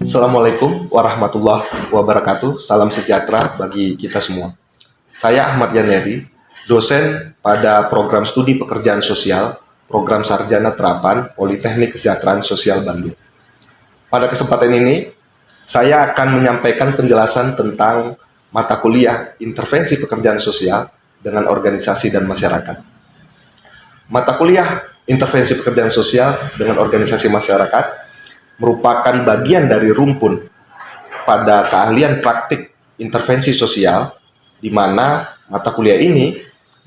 Assalamualaikum warahmatullahi wabarakatuh. Salam sejahtera bagi kita semua. Saya Ahmad Yaneri, dosen pada program studi pekerjaan sosial, program sarjana terapan Politeknik Kesejahteraan Sosial Bandung. Pada kesempatan ini, saya akan menyampaikan penjelasan tentang mata kuliah intervensi pekerjaan sosial dengan organisasi dan masyarakat. Mata kuliah intervensi pekerjaan sosial dengan organisasi masyarakat merupakan bagian dari rumpun pada keahlian praktik intervensi sosial, di mana mata kuliah ini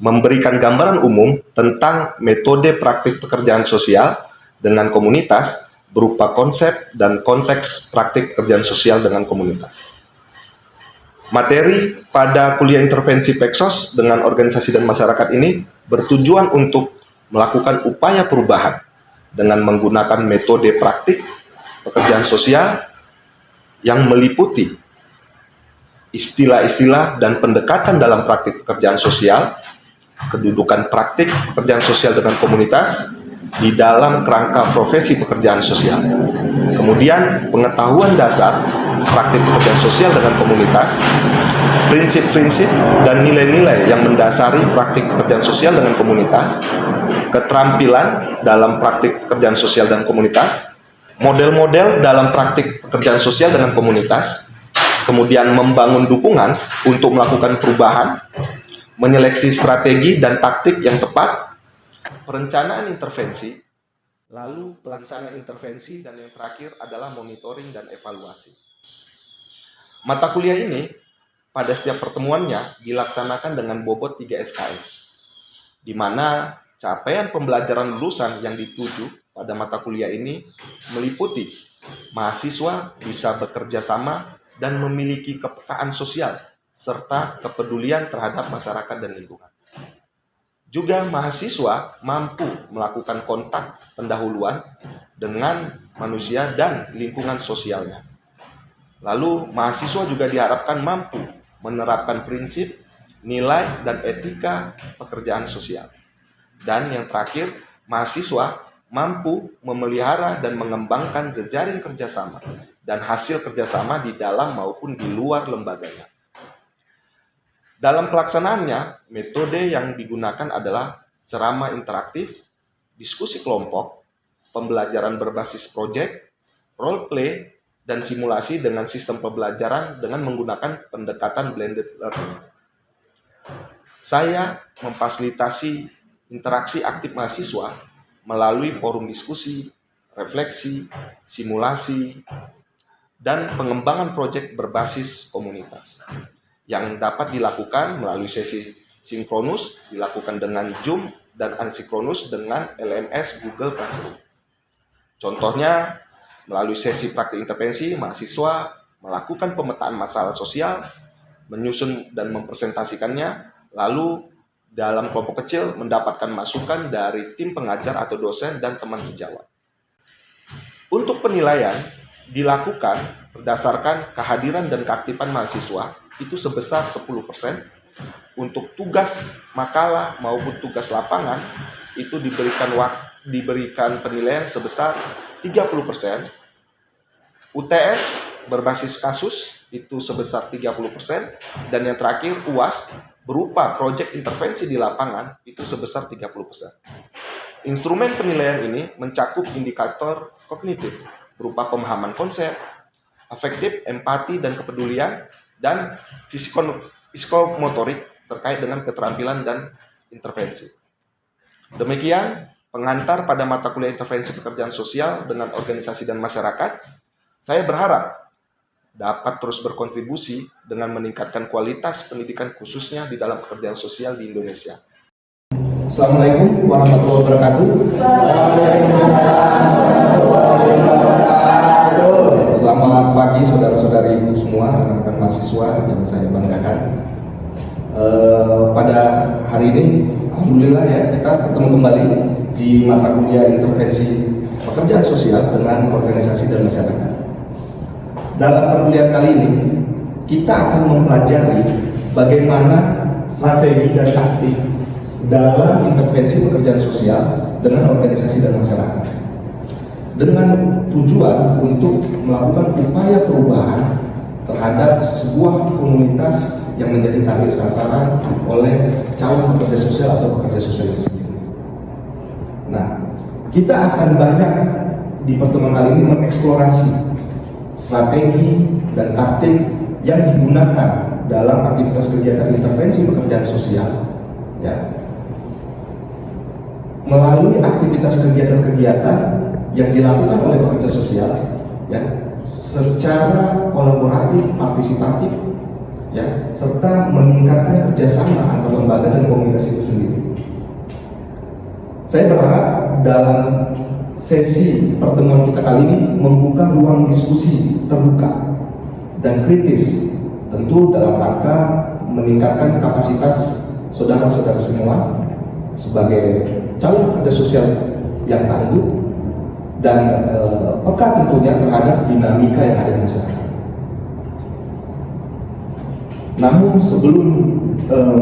memberikan gambaran umum tentang metode praktik pekerjaan sosial dengan komunitas berupa konsep dan konteks praktik pekerjaan sosial dengan komunitas. Materi pada kuliah intervensi Peksos dengan organisasi dan masyarakat ini bertujuan untuk melakukan upaya perubahan dengan menggunakan metode praktik pekerjaan sosial yang meliputi istilah-istilah dan pendekatan dalam praktik pekerjaan sosial, kedudukan praktik pekerjaan sosial dengan komunitas di dalam kerangka profesi pekerjaan sosial. Kemudian pengetahuan dasar praktik pekerjaan sosial dengan komunitas, prinsip-prinsip dan nilai-nilai yang mendasari praktik pekerjaan sosial dengan komunitas, keterampilan dalam praktik pekerjaan sosial dan komunitas, model-model dalam praktik pekerjaan sosial dengan komunitas, kemudian membangun dukungan untuk melakukan perubahan, menyeleksi strategi dan taktik yang tepat, perencanaan intervensi, lalu pelaksanaan intervensi, dan yang terakhir adalah monitoring dan evaluasi. Mata kuliah ini pada setiap pertemuannya dilaksanakan dengan bobot 3 SKS, di mana capaian pembelajaran lulusan yang dituju pada mata kuliah ini meliputi mahasiswa bisa bekerja sama dan memiliki kepekaan sosial serta kepedulian terhadap masyarakat dan lingkungan. Juga mahasiswa mampu melakukan kontak pendahuluan dengan manusia dan lingkungan sosialnya. Lalu mahasiswa juga diharapkan mampu menerapkan prinsip, nilai, dan etika pekerjaan sosial. Dan yang terakhir, mahasiswa mampu memelihara dan mengembangkan jejaring kerjasama dan hasil kerjasama di dalam maupun di luar lembaganya. Dalam pelaksanaannya, metode yang digunakan adalah ceramah interaktif, diskusi kelompok, pembelajaran berbasis proyek, role play, dan simulasi dengan sistem pembelajaran dengan menggunakan pendekatan blended learning. Saya memfasilitasi interaksi aktif mahasiswa melalui forum diskusi, refleksi, simulasi, dan pengembangan proyek berbasis komunitas yang dapat dilakukan melalui sesi sinkronus, dilakukan dengan Zoom, dan asinkronus dengan LMS Google Classroom. Contohnya, melalui sesi praktik intervensi, mahasiswa melakukan pemetaan masalah sosial, menyusun dan mempresentasikannya, lalu dalam kelompok kecil mendapatkan masukan dari tim pengajar atau dosen dan teman sejawat. Untuk penilaian dilakukan berdasarkan kehadiran dan keaktifan mahasiswa itu sebesar 10%. Untuk tugas makalah maupun tugas lapangan itu diberikan penilaian sebesar 30%. UTS berbasis kasus itu sebesar 30%, dan yang terakhir UAS berupa proyek intervensi di lapangan itu sebesar 30%. Instrumen penilaian ini mencakup indikator kognitif berupa pemahaman konsep, afektif, empati, dan kepedulian, dan psikomotorik terkait dengan keterampilan dan intervensi. Demikian pengantar pada mata kuliah intervensi pekerjaan sosial dengan organisasi dan masyarakat. Saya berharap dapat terus berkontribusi dengan meningkatkan kualitas pendidikan khususnya di dalam pekerjaan sosial di Indonesia. Assalamualaikum warahmatullahi wabarakatuh. Selamat pagi saudara-saudariku semua, rekan-rekan mahasiswa yang saya banggakan. Pada hari ini, alhamdulillah ya, kita bertemu kembali di mata kuliah intervensi pekerjaan sosial dengan organisasi dan masyarakat. Dalam perkuliahan kali ini, kita akan mempelajari bagaimana strategi dan taktik dalam intervensi pekerjaan sosial dengan organisasi dan masyarakat. dengan tujuan untuk melakukan upaya perubahan terhadap sebuah komunitas yang menjadi target sasaran oleh calon pekerja sosial atau pekerja sosial itu sendiri. Nah, kita akan banyak di pertemuan kali ini mengeksplorasi strategi dan taktik yang digunakan dalam aktivitas kegiatan intervensi pekerjaan sosial, ya, melalui aktivitas kegiatan-kegiatan yang dilakukan oleh pekerja sosial, ya, secara kolaboratif, partisipatif, ya, serta meningkatkan kerjasama antar lembaga dan komunitas itu sendiri. Saya berharap dalam sesi pertemuan kita kali ini membuka ruang diskusi terbuka dan kritis, tentu dalam rangka meningkatkan kapasitas saudara-saudara semua sebagai calon pekerja sosial yang tangguh dan peka tentunya terhadap dinamika yang ada di masyarakat. Namun sebelum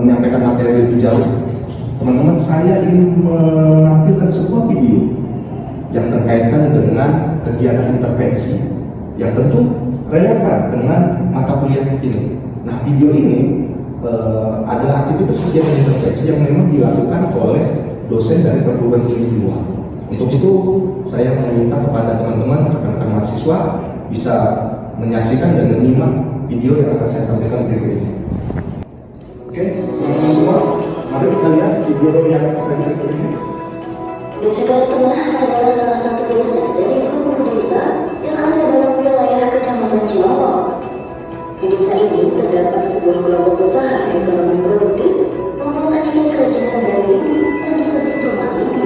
menyampaikan materi lebih jauh, teman-teman, saya ingin menampilkan sebuah video yang berkaitan dengan kegiatan intervensi yang tentu relevan dengan mata kuliah ini. Nah, video ini adalah aktivitas kegiatan intervensi yang memang dilakukan oleh dosen dari perguruan tinggi di luar. Untuk itu, saya meminta kepada teman-teman, rekan-rekan mahasiswa bisa menyaksikan dan menyimak video yang akan saya tampilkan berikut ini. Oke, teman-teman semua, mari kita lihat video yang saya tampilkan ini. Desa Galuh Tengah adalah salah satu desa dari grup desa yang ada dalam wilayah Kecamatan Cilongok. Di desa ini terdapat sebuah kelompok usaha ekonomi produktif membuat aneka kerajinan dari lidi yang disebut rumah lidi.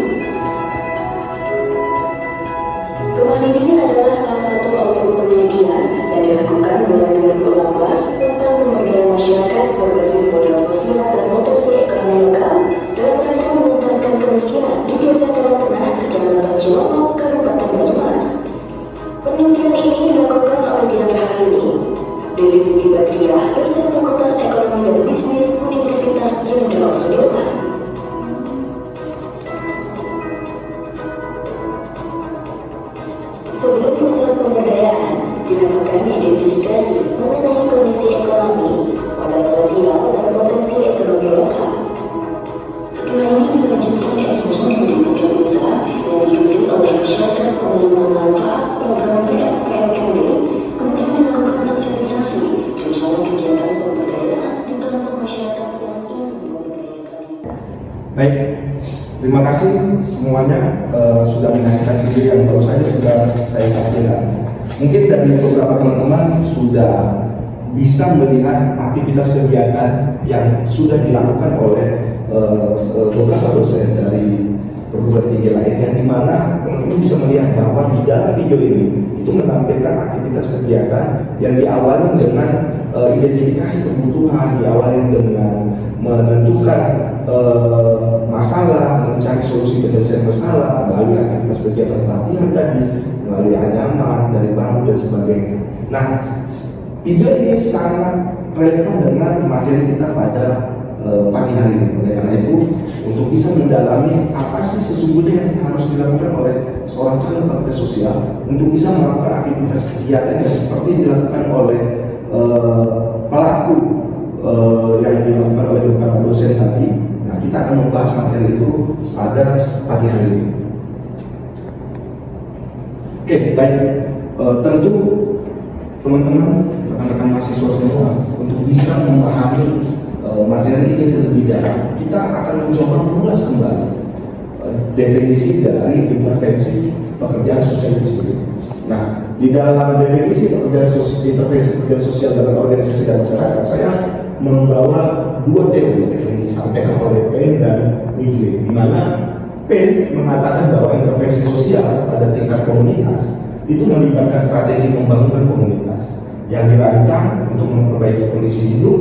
Rumah lidi adalah salah satu output penelitian yang dilakukan mulai 2018 tentang pemberdayaan masyarakat berbasis modal sosial dan nutrisi ekonomi lokal dalam rangka menuntaskan kemiskinan di Desa Galuh Tengah, Kecamatan Cilongok, Kabupaten Banyumas. Penelitian ini dilakukan oleh Dian Harini, Dewi Siti Badriah, dosen Fakultas Ekonomi dan Bisnis Universitas Jenderal Sudirman. Sebelum proses pemberdayaan, dilakukan identifikasi mengenai kondisi ekonomi, modal sosial, dan potensi ekonomi lokal. Setelah ini dilanjutkan dengan pendidikan usaha yang diikuti oleh masyarakat penerima manfaat program PMKD, kemudian melakukan sosialisasi rencana kegiatan pemberdayaan di kelompok masyarakat yang ingin memberdayakan. Baik, terima kasih semuanya sudah menyaksikan video yang baru saja sudah saya tampilkan. Mungkin dari beberapa teman-teman sudah bisa melihat aktivitas kegiatan yang sudah dilakukan oleh beberapa dosen dari perguruan tinggi lainnya, di mana teman-teman bisa melihat bahwa di dalam video ini itu menampilkan aktivitas kegiatan yang diawali dengan identifikasi kebutuhan, diawali dengan menentukan masalah, mencari solusi penyelesaian masalah melalui aktivitas kegiatan pelatihan tadi, melalui anyaman dari bahan dan sebagainya. Nah, video ini sangat relevan dengan materi kita pada pagi hari ini. Oleh karena itu, untuk bisa mendalami apa sih sesungguhnya yang harus dilakukan oleh seorang calon pekerja sosial untuk bisa melakukan aktivitas kegiatan yang seperti dilakukan oleh pelaku yang dilakukan oleh beberapa dosen tadi. Nah, kita akan membahas materi itu pada pagi hari ini. Oke, baik. Tentu teman-teman, rekan-rekan mahasiswa semua, untuk bisa memahami materi ini lebih dalam, kita akan mencoba mengulas kembali definisi dari intervensi pekerjaan sosial itu sendiri. Nah, di dalam definisi intervensi pekerjaan sosial dalam organisasi dan masyarakat, saya membawa dua teori yang disampaikan oleh Payne dan Midgley, di mana Payne mengatakan bahwa intervensi sosial pada tingkat komunitas itu melibatkan strategi pembangunan komunitas yang dirancang untuk memperbaiki kondisi hidup,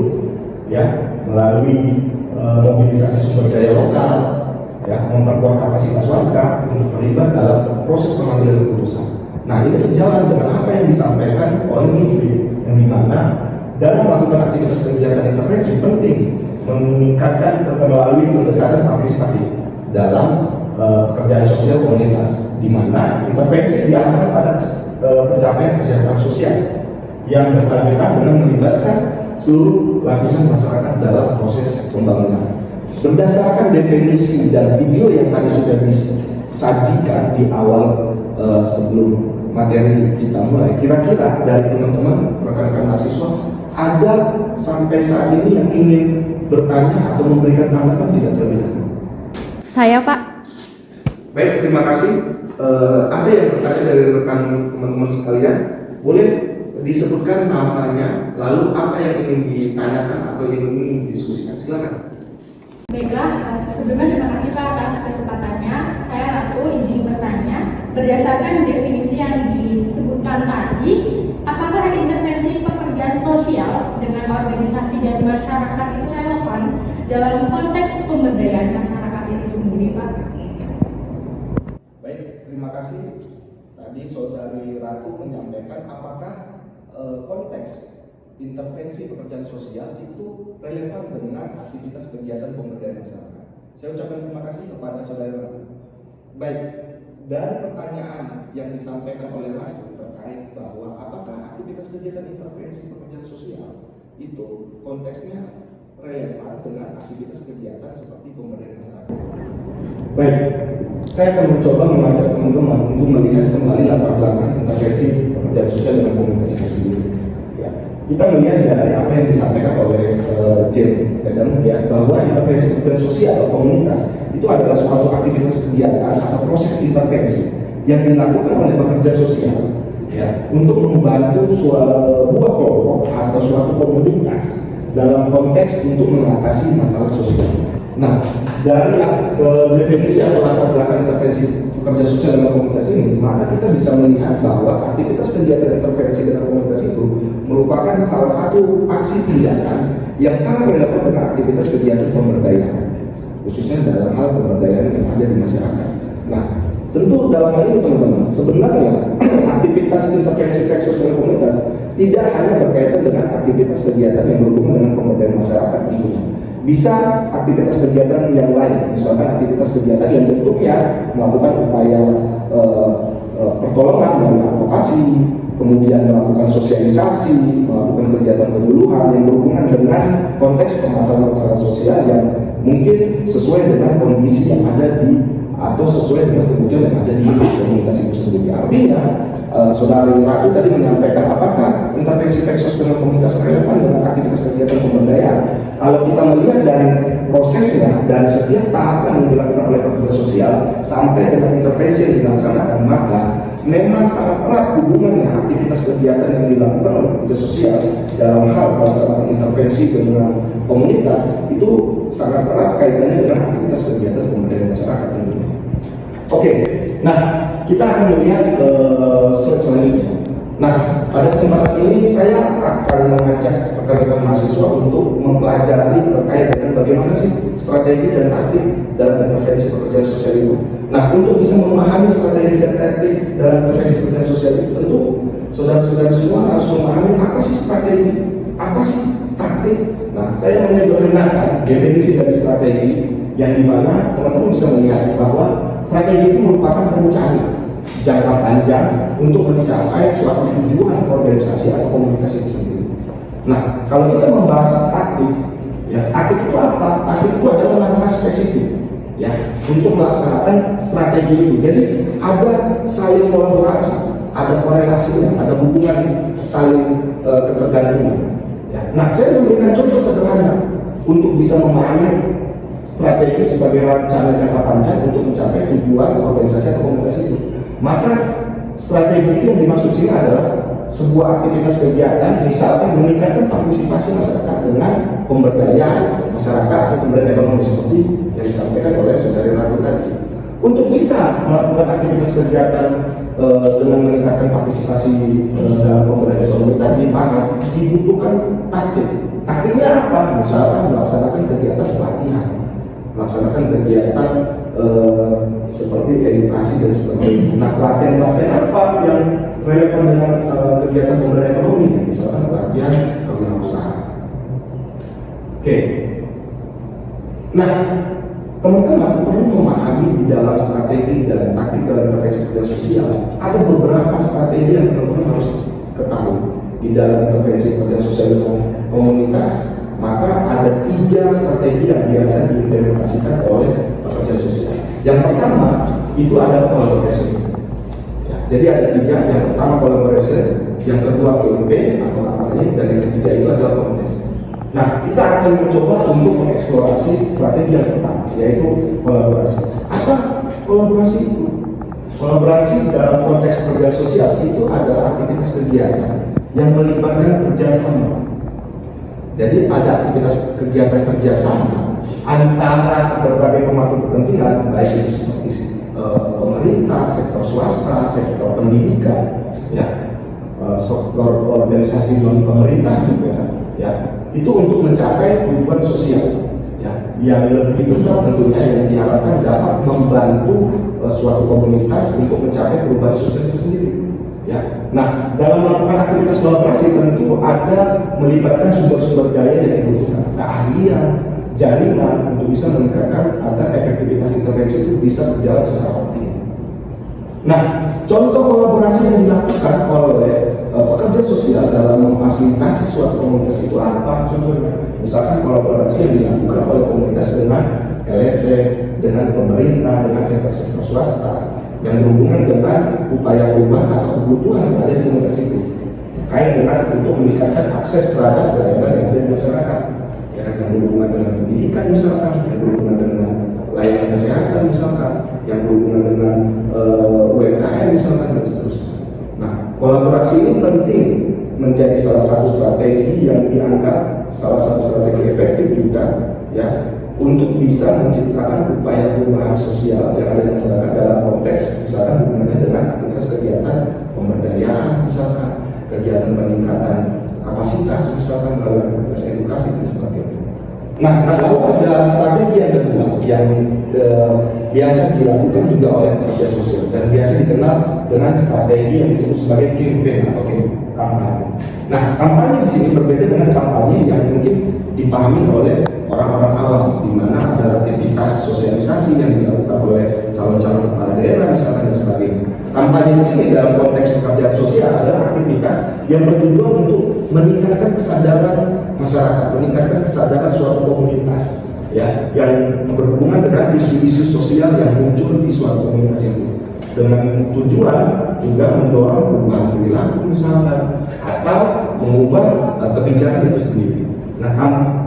ya, melalui mobilisasi sumber daya lokal, ya, memperkuat kapasitas warga untuk terlibat dalam proses pengambilan keputusan. Nah, ini sejalan dengan apa yang disampaikan oleh Midgley, yang dimana dalam melakukan aktivitas kegiatan intervensi penting meningkatkan melalui pendekatan partisipatif dalam pekerjaan sosial komunitas, di mana intervensi diarahkan pada pencapaian kesejahteraan sosial yang berkelanjutan dengan melibatkan seluruh lapisan masyarakat dalam proses pembangunan. Berdasarkan definisi dan video yang tadi sudah disajikan di awal sebelum materi kita mulai, kira-kira dari teman-teman rekan-rekan mahasiswa ada sampai saat ini yang ingin bertanya atau memberikan tanggapan tidak terlebih dahulu? Saya, Pak. Baik, terima kasih. Ada yang bertanya dari rekan teman-teman sekalian, boleh disebutkan namanya, lalu apa yang ingin ditanyakan atau yang ingin didiskusikan. Silakan. Baiklah, sebelumnya terima kasih Pak atas kesempatannya. Saya Ratu izin bertanya, berdasarkan definisi yang disebutkan tadi, apakah intervensi pekerjaan sosial dengan organisasi dan masyarakat itu relevan dalam konteks pemberdayaan masyarakat itu sendiri, Pak? Baik, terima kasih. Tadi Saudari Ratu menyampaikan apakah konteks intervensi pekerjaan sosial itu relevan dengan aktivitas kegiatan pemberdayaan masyarakat. Saya ucapkan terima kasih kepada Saudari Ratu. Baik, dari pertanyaan yang disampaikan oleh Ratu terkait bahwa apakah aktivitas kegiatan intervensi pekerjaan sosial itu konteksnya relevan dengan aktivitas kegiatan seperti pemberdayaan masyarakat. Baik, saya akan mencoba mengajak teman-teman untuk melihat kembali latar belakang intervensi pekerjaan sosial dengan komunikasi itu sendiri. Ya, kita melihat dari apa yang disampaikan oleh Jane Adam, ya, bahwa intervensi pekerjaan sosial atau komunitas itu adalah suatu aktivitas kegiatan atau proses intervensi yang dilakukan oleh pekerja sosial, ya, untuk membantu sebuah kelompok atau suatu komunitas dalam konteks untuk mengatasi masalah sosial. Nah, dari definisi atau latar belakang intervensi pekerja sosial dalam komunitas ini, maka kita bisa melihat bahwa aktivitas kegiatan intervensi dalam komunitas itu merupakan salah satu aksi tindakan yang sangat relevan dengan aktivitas kegiatan pemberdayaan, khususnya dalam hal pemberdayaan yang ada di masyarakat. Nah, tentu dalam hal ini teman-teman, sebenarnya aktivitas intervensi sosial komunitas tidak hanya berkaitan dengan aktivitas kegiatan yang berhubungan dengan pemberdayaan masyarakat tentunya. Bisa aktivitas kegiatan yang lain, misalkan aktivitas kegiatan yang bentuknya melakukan upaya pertolongan dan advokasi, kemudian melakukan sosialisasi, melakukan kegiatan penyuluhan yang berhubungan dengan konteks permasalahan sosial yang mungkin sesuai dengan kondisi yang ada di atau sesuai dengan kebutuhan yang ada di komunitas itu sendiri. Artinya, Saudari Ratu tadi menyampaikan apakah intervensi Peksos dengan komunitas relevan dengan aktivitas kegiatan pemberdayaan. Kalau kita melihat dari prosesnya, dari setiap tahapan yang dilakukan oleh pekerja sosial sampai dengan intervensi yang dilaksanakan, maka memang sangat erat hubungannya aktivitas kegiatan yang dilakukan oleh pekerja sosial dalam hal pelaksanaan intervensi dengan komunitas itu sangat erat kaitannya dengan aktivitas kegiatan pemberdayaan masyarakat tentunya. Oke, nah kita akan melihat slide selanjutnya. Nah, pada kesempatan ini saya akan mengajak rekan-rekan mahasiswa untuk mempelajari terkait dengan bagaimana sih strategi dan taktik dalam intervensi pekerjaan sosial itu. Nah, untuk bisa memahami strategi dan taktik dalam intervensi pekerjaan sosial itu, tentu saudara-saudara semua harus memahami apa sih strategi, apa sih taktik. Nah, saya menyederhanakan definisi dari strategi yang dimana teman-teman bisa melihat bahwa strategi itu merupakan rencana jangka panjang untuk mencapai suatu tujuan organisasi atau komunikasi itu sendiri. Nah, kalau kita membahas taktik, ya, taktik itu apa? Taktik itu adalah langkah spesifik, ya, untuk melaksanakan strategi itu. Jadi ada saling kolaborasi, ada korelasinya, ada hubungan saling ketergantungan. Ya. Nah, saya memberikan contoh sederhana untuk bisa memahami strategi sebagai rencana jangka panjang untuk mencapai tujuan organisasi atau komunitas itu. Maka strategi itu yang dimaksud sini adalah sebuah aktivitas kegiatan, misalkan meningkatkan partisipasi masyarakat dengan pemberdayaan masyarakat atau pemberdayaan ekonomi seperti yang disampaikan oleh Saudari Ratu tadi. Untuk bisa melakukan aktivitas kegiatan dengan meningkatkan partisipasi dalam pemberdayaan ekonomi tadi, maka dibutuhkan taktik. Taktiknya apa? Misalkan melaksanakan kegiatan pelatihan, melaksanakan kegiatan seperti edukasi dan sebagainya. Nah, pelatihan apa yang relevan dengan kegiatan pemberdayaan ekonomi? Misalkan pelatihan kewirausahaan. Oke. Nah, teman-teman perlu memahami di dalam strategi dan taktik dalam intervensi kerja sosial ada beberapa strategi yang teman-teman harus ketahui di dalam intervensi kerja sosial dengan komunitas. Maka ada 3 strategi yang biasa diimplementasikan oleh pekerja sosial. Yang pertama itu ada collaboration. Ya, jadi ada 3. Yang pertama collaboration, yang kedua PUP atau kampanye, dan yang ketiga itu adalah komunitas. Nah, kita akan mencoba untuk mengeksplorasi strategi yang pertama, yaitu kolaborasi. Apa kolaborasi itu? Kolaborasi dalam konteks pekerjaan sosial itu adalah aktivitas kegiatan yang melibatkan kerjasama. Jadi ada aktivitas kegiatan kerjasama antara berbagai pemangku kepentingan, baik itu seperti pemerintah, sektor swasta, sektor pendidikan, ya, sektor organisasi non pemerintah juga, ya, itu untuk mencapai tujuan sosial, ya, yang lebih besar tentunya yang diharapkan dapat membantu suatu komunitas untuk mencapai perubahan sosial itu sendiri. Ya. Nah, dalam melakukan aktivitas kolaborasi tentu ada melibatkan sumber-sumber daya yang dibutuhkan, keahlian, jaringan untuk bisa meningkatkan agar efektivitas intervensi itu bisa berjalan secara optimal. Nah, contoh kolaborasi yang dilakukan oleh pekerja sosial dalam memfasilitasi suatu komunitas itu apa? Contohnya, misalkan kolaborasi yang dilakukan oleh komunitas dengan LSM, dengan pemerintah, dengan sektor-sektor swasta yang berhubungan dengan upaya perubahan atau kebutuhan yang ada di komunitas itu, terkait dengan untuk meningkatkan akses terhadap layanan yang ada di masyarakat, ya, yang berhubungan dengan pendidikan misalkan, yang berhubungan dengan layanan kesehatan misalkan, yang berhubungan dengan UMKM misalkan, dan seterusnya. Nah, kolaborasi ini penting menjadi salah satu strategi yang dianggap salah satu strategi efektif juga, ya, untuk bisa menciptakan upaya perubahan sosial yang ada di masyarakat dalam konteks misalkan hubungannya dengan aktivitas kegiatan pemberdayaan, misalkan kegiatan peningkatan kapasitas, misalkan melalui aktivitas edukasi dan sebagainya. Nah, lalu ada strategi yang kedua yang biasa dilakukan juga oleh pekerja sosial dan biasa dikenal dengan strategi yang disebut sebagai campaign atau kampanye. Nah, kampanye di sini berbeda dengan kampanye yang mungkin dipahami oleh orang-orang awam, di mana ada aktivitas sosialisasi yang dilakukan oleh calon-calon kepala daerah misalkan dan sebagainya. Kampanye di sini dalam konteks pekerjaan sosial adalah aktivitas yang bertujuan untuk meningkatkan kesadaran masyarakat, meningkatkan kesadaran suatu komunitas, ya, yang berhubungan dengan isu-isu sosial yang muncul di suatu komunitas itu, dengan tujuan juga mendorong perubahan perilaku misalkan atau mengubah kebijakan itu sendiri. Nah,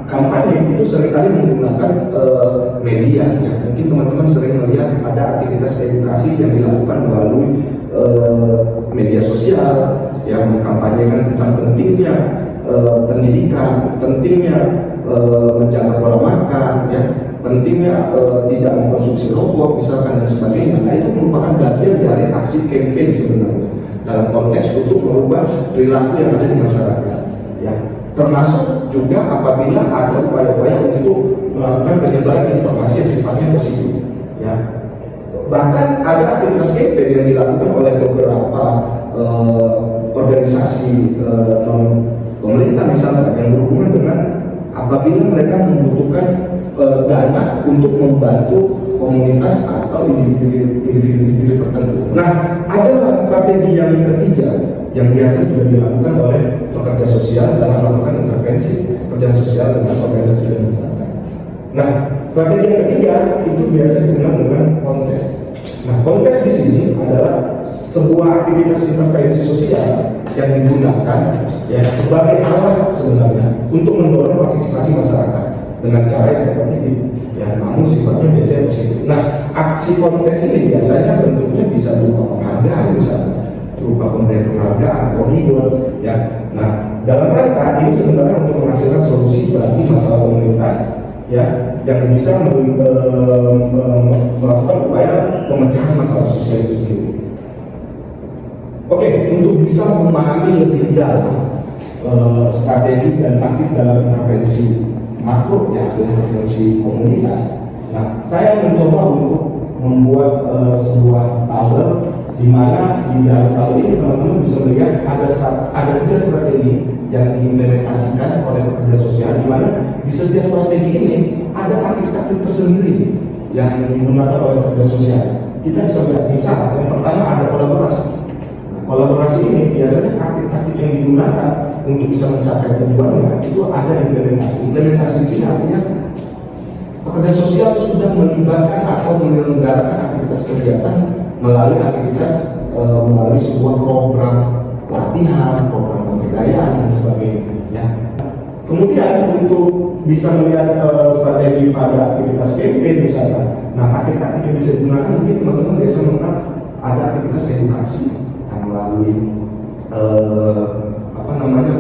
kampanye itu seringkali menggunakan media, ya. Mungkin teman-teman sering melihat ada aktivitas edukasi yang dilakukan melalui media sosial yang mengkampanyekan tentang pentingnya pendidikan, pentingnya menjaga pola makan, ya, pentingnya tidak mengkonsumsi rokok misalkan dan sebagainya. Nah, itu merupakan bagian dari aksi campaign sebenarnya dalam konteks untuk merubah perilaku yang ada di masyarakat, ya. Termasuk juga apabila ada upaya-upaya untuk melakukan penyebaran informasi yang sifatnya positif, ya. Bahkan ada aktivitas campaign yang dilakukan oleh beberapa organisasi pemerintah misalnya yang berhubungan dengan apabila mereka membutuhkan dana untuk membantu komunitas atau individu tertentu. Nah, ada strategi yang ketiga yang biasa juga dilakukan oleh pekerja sosial dalam melakukan intervensi pekerjaan sosial dengan organisasi dan masyarakat. Nah, strategi yang ketiga itu biasa dikenal dengan kontes. Nah, kontes di sini adalah sebuah aktivitas intervensi sosial yang digunakan, ya, sebagai alat sebenarnya untuk mendorong partisipasi masyarakat dengan cara yang kompetitif, ya, namun sifatnya biasanya positif. Nah, aksi kontes ini biasanya bentuknya bisa berupa penghargaan misalnya, berupa pemberian penghargaan atau reward, ya. Nah, dalam rangka ini sebenarnya untuk menghasilkan solusi bagi masalah komunitas, ya, yang bisa melakukan upaya pemecahan masalah sosial itu sendiri. Oke, untuk bisa memahami lebih dalam strategi dan taktik dalam intervensi makro, ya, intervensi komunitas. Nah, saya mencoba untuk membuat sebuah tabel di mana di dalam tabel ini teman-teman bisa melihat ada 3 strategi yang diimplementasikan oleh pekerja sosial, di mana di setiap strategi ini ada taktik-taktik tersendiri yang digunakan oleh pekerja sosial. Kita bisa melihat misal yang pertama ada kolaborasi. Nah, kolaborasi ini biasanya taktik-taktik yang digunakan untuk bisa mencapai tujuannya itu ada implementasi. Implementasi di sini artinya pekerja sosial sudah melibatkan atau menyelenggarakan aktivitas kegiatan melalui melalui sebuah program latihan, program pemberdayaan dan sebagainya. Kemudian untuk bisa melihat strategi pada aktivitas campaign misalnya, nah taktik-taktik yang bisa digunakan mungkin teman-teman biasa menggunakan ada aktivitas edukasi melalui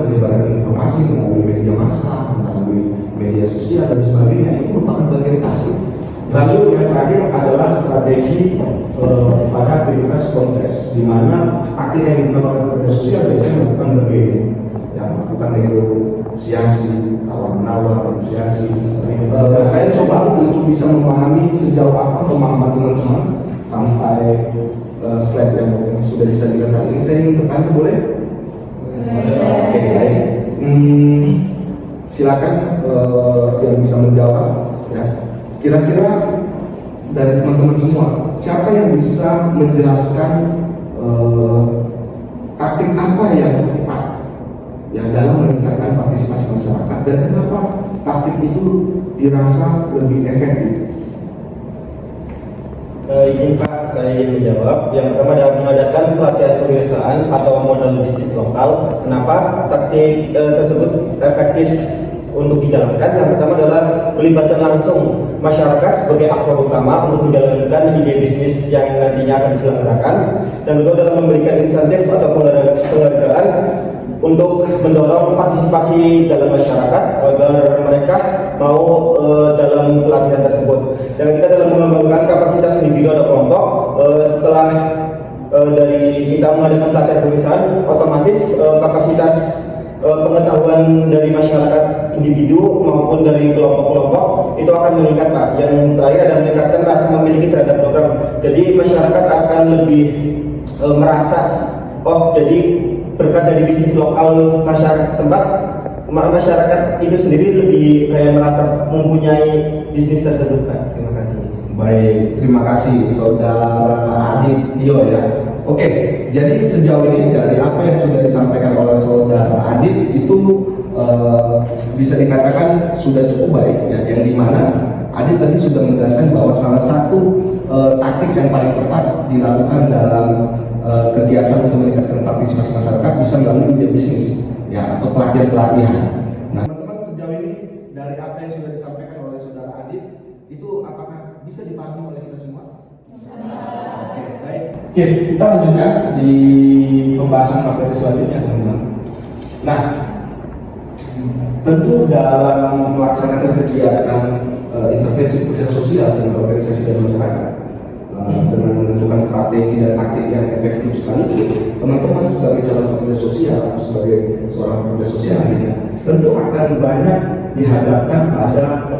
penyebaran informasi melalui media massa, melalui media sosial dan sebagainya. Itu merupakan bagian pasti. Lalu yang terakhir adalah strategi pada aktivitas kontes, di mana aktif yang digunakan media sosial biasanya melakukan berbagai yang melakukan negosiasi, tawar-menawar, negosiasi. Saya coba untuk bisa memahami sejauh apa pemahaman teman-teman sampai slide yang sudah disajikan saat ini. Saya ingin bertanya, boleh? Oke, baik. Silakan yang bisa menjawab. Ya. Kira-kira dari teman-teman semua, siapa yang bisa menjelaskan taktik apa yang tepat yang dalam meningkatkan partisipasi masyarakat dan kenapa taktik itu dirasa lebih efektif? Izin Pak, saya ingin menjawab. Yang pertama adalah mengadakan pelatihan kewirausahaan atau modal bisnis lokal. Kenapa taktik tersebut efektif untuk dijalankan? Yang pertama adalah melibatkan langsung masyarakat sebagai aktor utama untuk menjalankan ide bisnis yang nantinya akan diselenggarakan. Dan kedua adalah memberikan insentif atau penghargaan untuk mendorong partisipasi dalam masyarakat agar mereka mau dalam pelatihan tersebut. Yang ketiga adalah mengembangkan kapasitas individu atau kelompok. Setelah dari kita mengadakan pelatihan kewirausahaan, otomatis kapasitas pengetahuan dari masyarakat individu maupun dari kelompok-kelompok itu akan meningkat, Pak. Yang terakhir adalah meningkatkan rasa memiliki terhadap program. Jadi masyarakat akan lebih merasa, oh jadi berkat dari bisnis lokal masyarakat setempat, masyarakat itu sendiri lebih kayak merasa mempunyai bisnis tersebut, Pak. Terima kasih. Baik, terima kasih Saudara Adit Tio ya. Oke, jadi sejauh ini dari apa yang sudah disampaikan oleh Saudara Adit itu bisa dikatakan sudah cukup baik ya, yang dimana Adit tadi sudah menjelaskan bahwa salah satu taktik yang paling tepat dilakukan dalam kegiatan untuk meningkatkan partisipasi masyarakat bisa melalui ide bisnis ya atau pelatihan. Nah, teman-teman sejauh ini dari apa yang sudah disampaikan oleh Saudara Adit itu apakah bisa dipahami oleh kita semua? Oke, baik. Oke, kita lanjutkan di pembahasan materi selanjutnya, teman-teman. Nah, tentu dalam melaksanakan kegiatan intervensi pekerjaan sosial dengan organisasi dan masyarakat dengan menentukan strategi dan taktik yang efektif sekaligus, teman-teman sebagai calon pekerja sosial atau sebagai seorang pekerja sosial tentu akan banyak dihadapkan pada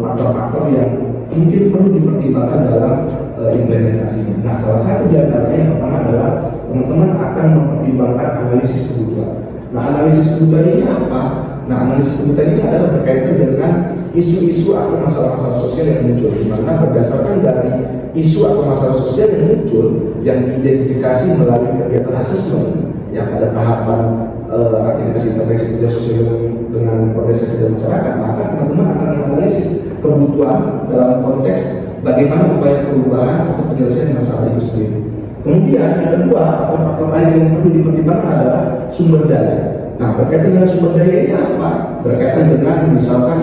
faktor-faktor yang mungkin perlu dipertimbangkan dalam implementasinya. Nah, salah satu di antaranya yang pertama adalah teman-teman akan mempertimbangkan analisis kebutuhan. Nah, analisis kebutuhan ini apa? Nah, analisis kebutuhan ini adalah berkaitan dengan isu-isu atau masalah-masalah sosial yang muncul, di mana berdasarkan dari isu atau masalah sosial yang muncul yang diidentifikasi melalui kegiatan asesmen yang pada tahapan aktivitas intervensi kerja sosial dengan organisasi dan masyarakat, maka teman-teman akan menganalisis kebutuhan dalam konteks bagaimana upaya perubahan atau penyelesaian masalah itu sendiri. Kemudian yang kedua, faktor lain yang perlu dipertimbangkan adalah sumber daya. Nah, berkaitan dengan sumber daya ini apa? Berkaitan dengan misalkan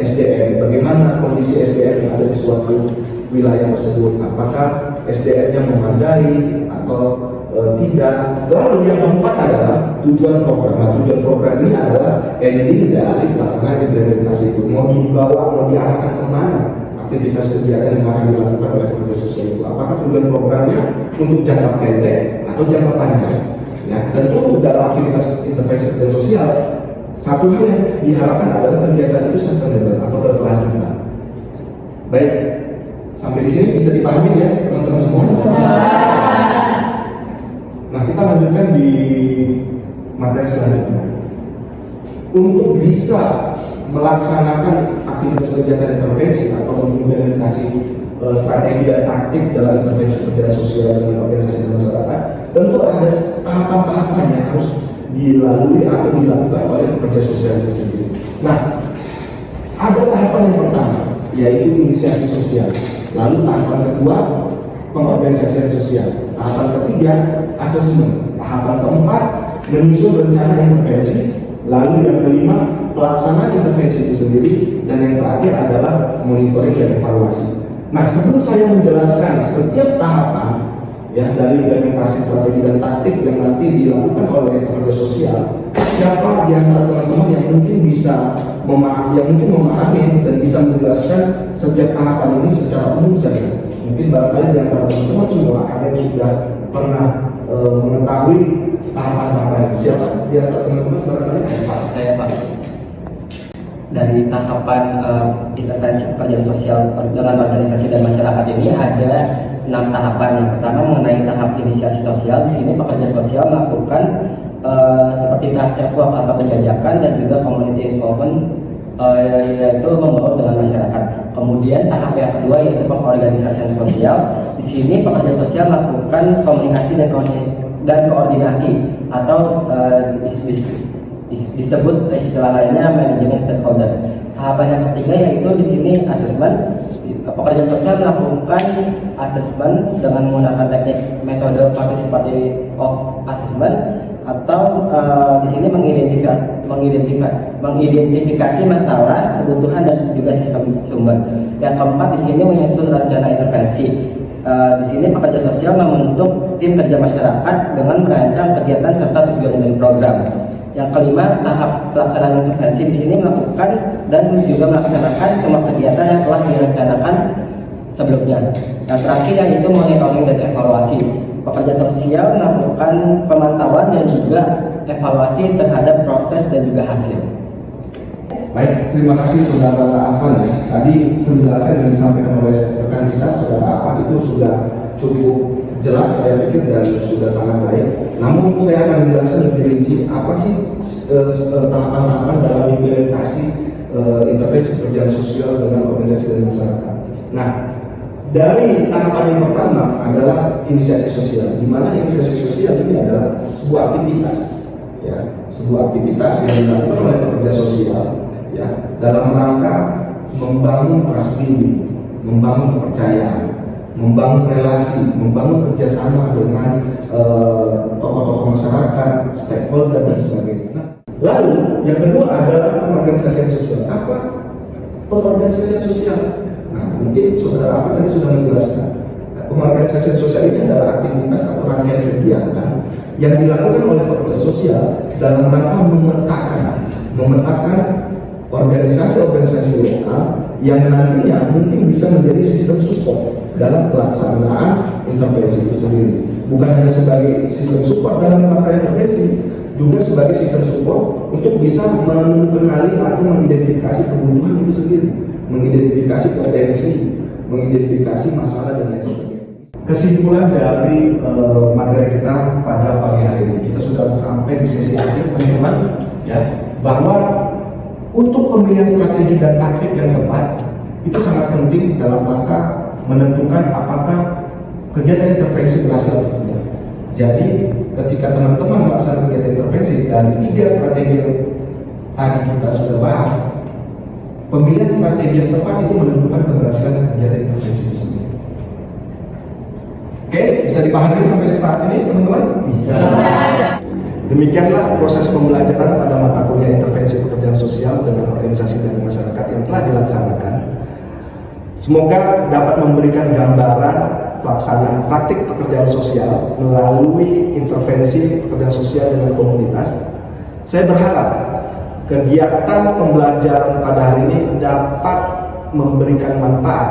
SDM, bagaimana kondisi SDM yang ada di suatu wilayah tersebut, apakah SDM-nya memadai atau tidak. Lalu yang keempat adalah tujuan program. Nah, tujuan program ini adalah ending dari pelaksanaan implementasi itu. Mau dibawa, mau diarahkan kemana aktivitas kegiatan yang akan dilakukan oleh pekerja sosial itu. Apakah tujuan programnya untuk jangka pendek atau jangka panjang? Ya, tentu dalam aktivitas intervensi kerja sosial, satu hal yang diharapkan adalah kegiatan itu sustainable atau berkelanjutan. Baik, sampai di sini bisa dipahami ya teman-teman semua. Nah, kita lanjutkan di materi selanjutnya. Untuk bisa melaksanakan aktivitas kegiatan intervensi atau mengimplementasi strategi dan taktik dalam intervensi pekerjaan sosial dengan organisasi dan masyarakat, tentu ada tahapan-tahapan yang harus dilalui atau dilakukan oleh pekerja sosial itu sendiri. Nah, ada tahapan yang pertama, yaitu inisiasi sosial. Lalu tahapan kedua, pengorganisasian sosial. Tahapan ketiga, asesmen. Tahapan keempat, menyusun rencana intervensi. Lalu yang kelima, pelaksanaan intervensi itu sendiri. Dan yang terakhir adalah monitoring dan evaluasi. Nah, sebelum saya menjelaskan setiap tahapan ya dari implementasi strategi dan taktik yang nanti dilakukan oleh pekerja sosial, siapa di antara teman-teman yang mungkin bisa memahami dan bisa menjelaskan setiap tahapan ini secara umum saja? Mungkin barangkali di antara teman-teman semua ada yang sudah pernah mengetahui tahapan-tahapan ini. Siapa di antara teman-teman barangkali? Saya Pak. Dari tahapan intervensi pekerjaan sosial dengan organisasi dan masyarakat ini ada 6 tahapan. Yang pertama mengenai tahap inisiasi sosial. Di sini pekerja sosial melakukan seperti transfer work atau penjajakan dan juga community involvement, yaitu membaur dengan masyarakat. Kemudian tahap yang kedua yaitu pengorganisasian sosial. Di sini pekerja sosial melakukan komunikasi dan koordinasi atau disebut istilah lainnya manajemen stakeholder. Tahapan yang ketiga yaitu di sini asesmen. Pekerja sosial melakukan asesmen dengan menggunakan teknik metode participative of assessment atau di sini mengidentifikasi masalah, kebutuhan dan juga sistem sumber. Yang keempat di sini menyusun rencana intervensi. Di sini pekerja sosial membentuk tim kerja masyarakat dengan merancang kegiatan serta tujuan dan program. Yang kelima, tahap pelaksanaan intervensi di sini melakukan dan juga melaksanakan semua kegiatan yang telah direncanakan sebelumnya. Yang terakhir yaitu monitoring dan evaluasi. Pekerja sosial melakukan pemantauan dan juga evaluasi terhadap proses dan juga hasil. Baik, terima kasih Saudara Afan ya. Tadi penjelasan yang disampaikan oleh rekan kita, Saudara Afan itu sudah cukup jelas saya pikir dan sudah sangat baik. Namun saya akan menjelaskan lebih rinci apa sih tahapan-tahapan dalam implementasi intervensi pekerjaan sosial dengan organisasi dan masyarakat. Nah, dari tahapan yang pertama adalah inisiasi sosial, di mana inisiasi sosial ini adalah sebuah aktivitas, ya, sebuah aktivitas yang dilakukan oleh pekerja sosial, ya, dalam rangka membangun trust building, membangun kepercayaan, membangun relasi, membangun kerjasama dengan tokoh-tokoh masyarakat, stakeholder dan sebagainya. Nah, lalu yang kedua adalah pengorganisasian sosial. Apa pengorganisasian sosial? Nah, mungkin Saudara Afan tadi sudah menjelaskan. Pengorganisasian sosial ini adalah aktivitas atau rangkaian kegiatan yang dilakukan oleh pekerja sosial dalam rangka memetakan organisasi-organisasi lokal yang nantinya mungkin bisa menjadi sistem support dalam pelaksanaan intervensi itu sendiri. Bukan hanya sebagai sistem support dalam pelaksanaan intervensi, juga sebagai sistem support untuk bisa mengenali atau mengidentifikasi kebutuhan itu sendiri, mengidentifikasi potensi, mengidentifikasi masalah dan lain sebagainya. Kesimpulan dari materi kita pada pagi hari ini, kita sudah sampai di sesi akhir, teman-teman, ya, bahwa untuk pemilihan strategi dan taktik yang tepat itu sangat penting dalam rangka menentukan apakah kegiatan intervensi berhasil atau tidak. Jadi ketika teman-teman melaksanakan kegiatan intervensi dari 3 strategi yang tadi kita sudah bahas, pemilihan strategi yang tepat itu menentukan keberhasilan kegiatan intervensi itu sendiri. Oke, bisa dipahami sampai saat ini teman-teman? Bisa. Demikianlah proses pembelajaran pada mata kuliah intervensi pekerjaan sosial dengan organisasi dan masyarakat yang telah dilaksanakan. Semoga dapat memberikan gambaran pelaksanaan praktik pekerjaan sosial melalui intervensi pekerjaan sosial dengan komunitas. Saya berharap kegiatan pembelajaran pada hari ini dapat memberikan manfaat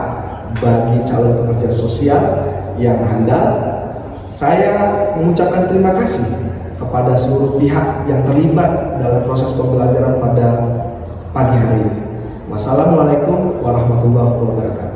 bagi calon pekerja sosial yang handal. Saya mengucapkan terima kasih kepada seluruh pihak yang terlibat dalam proses pembelajaran pada pagi hari ini. Wassalamualaikum warahmatullahi wabarakatuh.